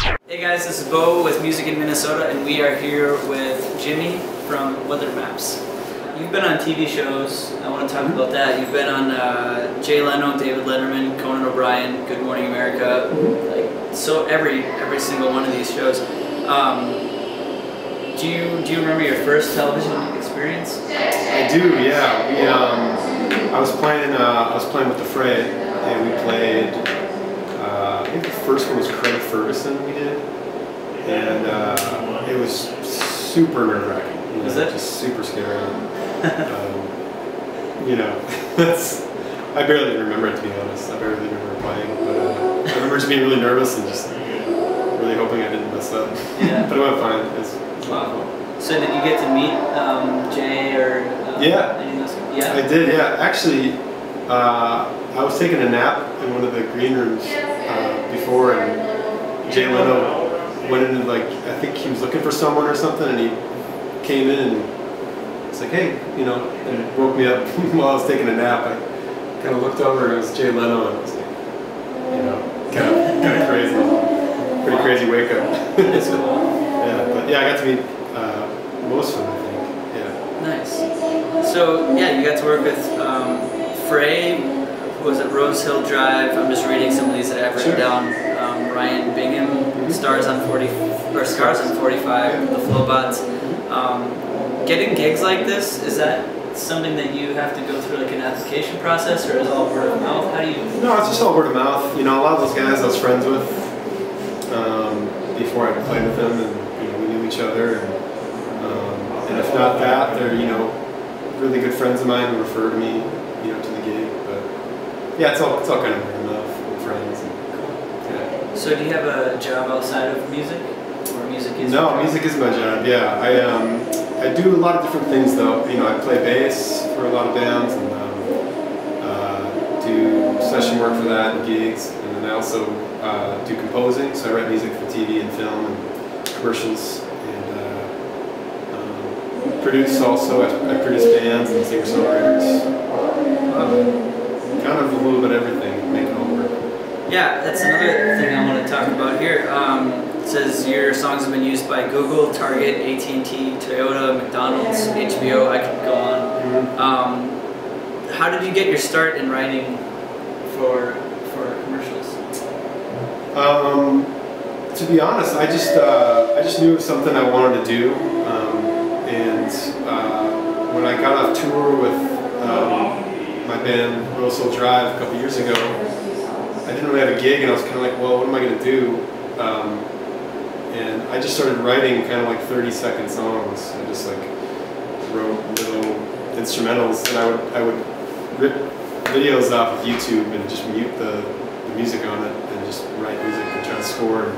Hey guys, this is Bo with Music in Minnesota, and we are here with Jimmy from Weather Maps. You've been on TV shows. I want to talk about that. You've been on Jay Leno, David Letterman, Conan O'Brien, Good Morning America, like so every single one of these shows. Do you remember your first television experience? I do, yeah. I was playing with the Fray, and we played. I think the first one was Craig Ferguson we did, and it was super nerve-wracking. Was it? Just super scary. I barely remember it, to be honest. I barely remember playing, but I remember just being really nervous and just really hoping I didn't mess up. Yeah. But it went fine. It was wow. So did you get to meet Jay or yeah. any of those? Yeah. I did, yeah. Actually, I was taking a nap in one of the green rooms before, and Jay Leno went in and, like, I think he was looking for someone or something, and he came in and it's like, hey, and woke me up while I was taking a nap. I kind of looked over and it was Jay Leno, and it was like, kind of crazy, pretty crazy wake up. That's cool. Yeah, but yeah, I got to meet most of them, I think. Yeah. Nice. So yeah, you got to work with Fray. Was it Rose Hill Drive? I'm just reading some of these that I've written down. Ryan Bingham, Scars on 45, The Flowbots. Getting gigs like this, is that something that you have to go through like an application process, or is it all word of mouth? How do you? No, it's just all word of mouth. A lot of those guys I was friends with before I played with them, and we knew each other. And if not that, they're really good friends of mine who refer to me to the gig. But yeah, it's all kind of word of mouth and friends. Yeah. So do you have a job outside of music, or music is? No, music is my job. Yeah, I do a lot of different things though. I play bass for a lot of bands and do session work for that and gigs, and then I also do composing. So I write music for TV and film and commercials, and produce also. I produce bands and singer-songwriters. Kind of a little bit of everything, make it all work. Yeah, that's another thing I want to talk about here. It says your songs have been used by Google, Target, AT&T, Toyota, McDonald's, HBO, I could go on. Mm-hmm. How did you get your start in writing for commercials? To be honest, I just knew it was something I wanted to do, and when I got off tour with my band Rose Hill Drive a couple years ago, I didn't really have a gig, and I was kind of like, well, what am I going to do? And I just started writing kind of like 30-second songs. I just like wrote little instrumentals, and I would rip videos off of YouTube and just mute the music on it and just write music and try to score.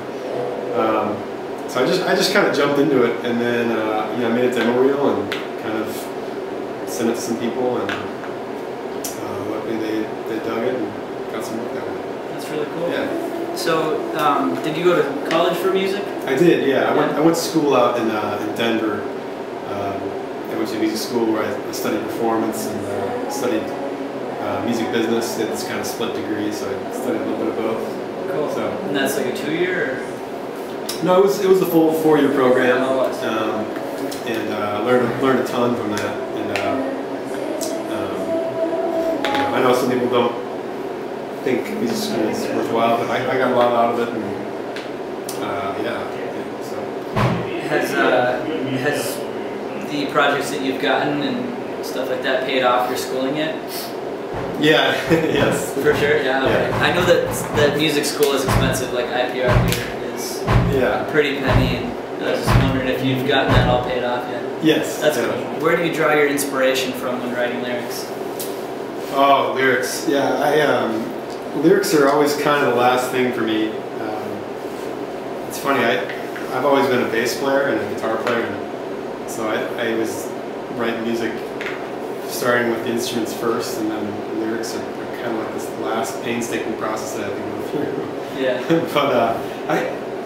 So I just kind of jumped into it, and then I made a demo reel and kind of sent it to some people, and luckily they dug it and got some work that way. That's really cool. Yeah. So, did you go to college for music? I did, yeah. I went to school out in Denver. I went to music school where I studied performance and studied music business. Did this kind of split degree, so I studied a little bit of both. Cool. So, and that's like a 2-year? Or? No, it was the full 4-year program. Oh, I see. And learned a ton from that. And I know some people don't think music school is worthwhile, but I got a lot out of it, and so. Has the projects that you've gotten and stuff like that paid off your schooling yet? Yeah, yes. For sure, yeah. Okay. Yeah. I know that music school is expensive, like IPR here is a pretty penny, and I was just wondering if you've gotten that all paid off yet. Yes. That's cool. Where do you draw your inspiration from when writing lyrics? Oh, lyrics. Yeah, lyrics are always kind of the last thing for me. It's funny, I've always been a bass player and a guitar player, and so I was writing music starting with the instruments first, and then the lyrics are kind of like this last painstaking process that I have to go through. Yeah. But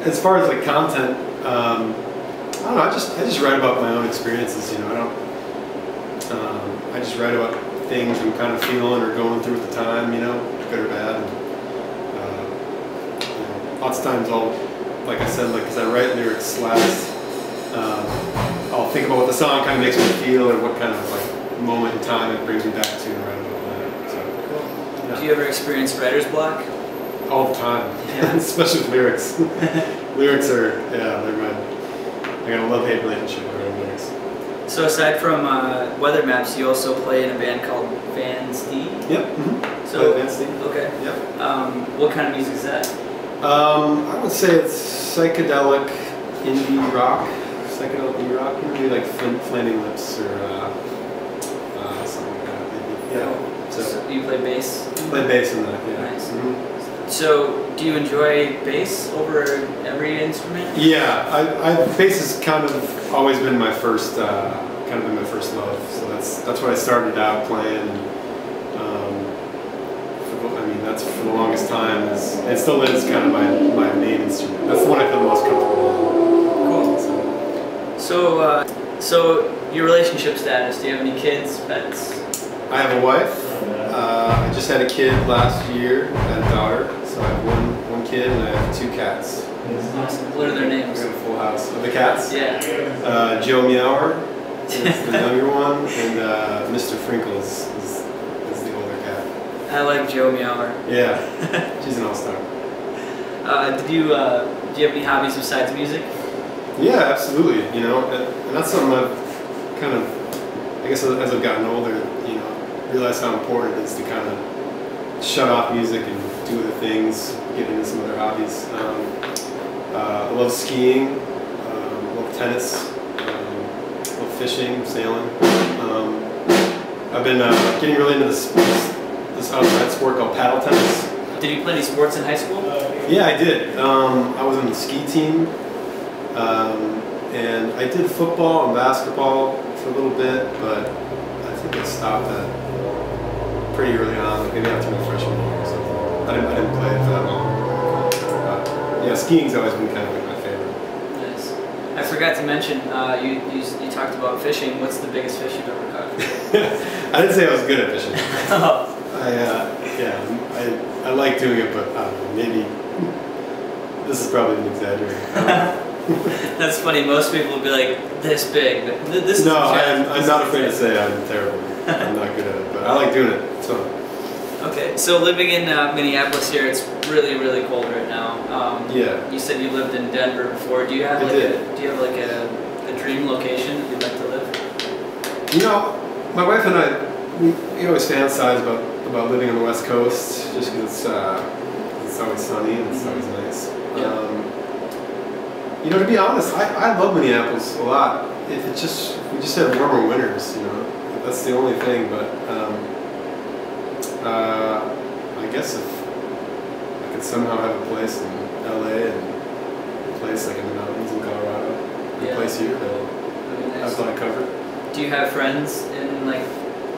as far as like content, I don't know. I just write about my own experiences. I don't. I just write about things I'm kind of feeling or going through at the time. Good or bad. And, lots of times I'll like I said, like, because I write lyrics last, I'll think about what the song kind of makes me feel or what kind of like moment in time it brings me back to and write about that. So, cool. Yeah. Do you ever experience writer's block? All the time, yeah. Especially with lyrics. Lyrics are, yeah, they're my, I got a love-hate relationship with writing lyrics. So aside from Weather Maps, you also play in a band called Van Steed? Yep. Mm-hmm. So Van Steed. Okay. Yep. What kind of music is that? I would say it's psychedelic indie rock. Psychedelic indie rock. Maybe like Flaming Lips or something like that. Maybe. Yeah. So you play bass? Play bass in that. Yeah. Nice. Mm-hmm. So, do you enjoy bass over every instrument? Yeah, bass has kind of always been my first, love. So that's what I started out playing. I mean, that's for the longest time. It still is kind of my main instrument. That's the one I feel the most comfortable with. Cool. So your relationship status? Do you have any kids, pets? I have a wife. I just had a kid last year. I had a daughter. So I have one kid and I have 2 cats. Awesome. What are their names? We got a full house. The cats? Yeah. Joe Meower is the younger one, and Mr. Frinkle is the older cat. I like Joe Meower. Yeah, she's an all-star. Do you have any hobbies besides music? Yeah, absolutely. You know, and that's something I've kind of, I guess as I've gotten older, you know, realized how important it is to kind of shut off music and do other things, get into some other hobbies. I love skiing, love tennis, love fishing, sailing. I've been getting really into this outside sport called paddle tennis. Did you play any sports in high school? Yeah, I did. I was on the ski team, and I did football and basketball for a little bit, but I think I stopped that pretty early on, maybe after my freshman year or something. I didn't play it for that long. Yeah, skiing's always been kind of like my favorite. Nice. I forgot to mention, you talked about fishing. What's the biggest fish you've ever caught? I didn't say I was good at fishing. Oh. I like doing it, but I don't know, maybe this is probably an exaggeration. That's funny. Most people would be like this big, but this. No, I'm not afraid to say I'm terrible. I'm not good at it, but I like doing it. It's fun. Okay, so living in Minneapolis here, it's really, really cold right now. Yeah. You said you lived in Denver before. Do you have a dream location that you'd like to live? You know, my wife and I, we always fantasize about living on the West Coast, just because it's always sunny and it's always nice. Yeah. You know, to be honest, I love Minneapolis a lot. We just had warmer winters. You know, that's the only thing. But I guess if I could somehow have a place in LA and a place like in the mountains in Colorado, and a place here, I've got it covered. Do you have friends in like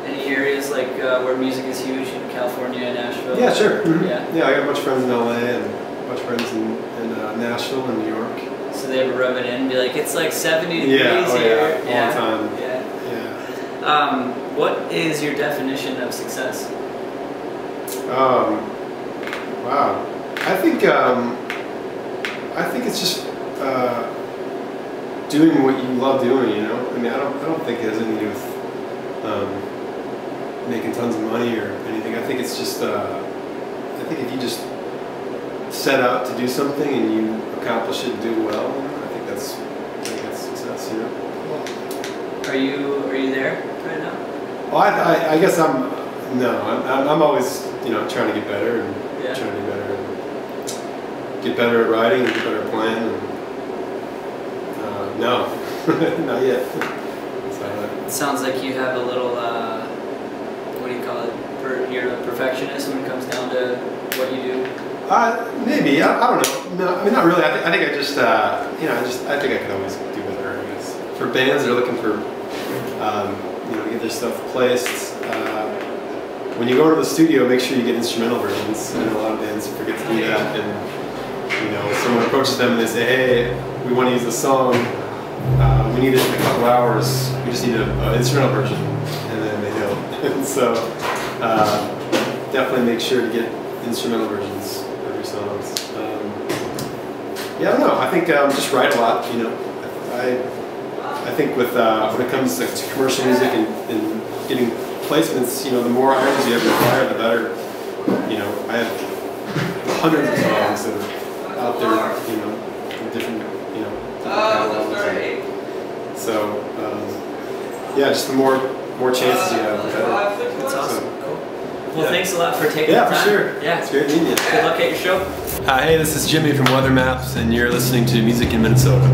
any areas like where music is huge in California, Nashville? Yeah, sure. Mm-hmm. Yeah, I got a bunch of friends in LA and a bunch of friends in Nashville and New York. So they ever rub it in and be like, it's like 70 degrees here. Yeah, all the time. Yeah. What is your definition of success? Wow. I think it's just doing what you love doing. You know, I mean, I don't think it has anything to do with making tons of money or anything. I think it's just I think if you just set out to do something and you accomplish it and do it well, I think that's success. You know. Are you there right now? Well, I guess I'm always, you know, trying to get better and trying to do better and get better at writing and get better at playing. And, no, not yet. It sounds like you have a little, what do you call it? You're a perfectionist when it comes down to what you do. Maybe I don't know. No, I mean not really. I think I just you know I think I could always do better. I guess for bands that are looking for you know, to get their stuff placed. When you go to the studio, make sure you get instrumental versions. And a lot of bands forget to do that. And you know, someone approaches them and they say, "Hey, we want to use this song. We need it in a couple hours. We just need an instrumental version." And then they don't. And so definitely make sure to get instrumental versions of your songs. Yeah, I don't know. I think just write a lot. You know, I think with when it comes to commercial music and getting placements, you know, the more irons you have in the fire, the better. You know, I have hundreds of songs that are out there. You know, in different catalogs. So yeah, just the more chances you have, the better. That's awesome. So, cool. Well, thanks a lot for taking the time. Yeah, for sure. Yeah, it's great meeting you. Good luck at your show. Hey, this is Jimmy from Weather Maps, and you're listening to Music in Minnesota.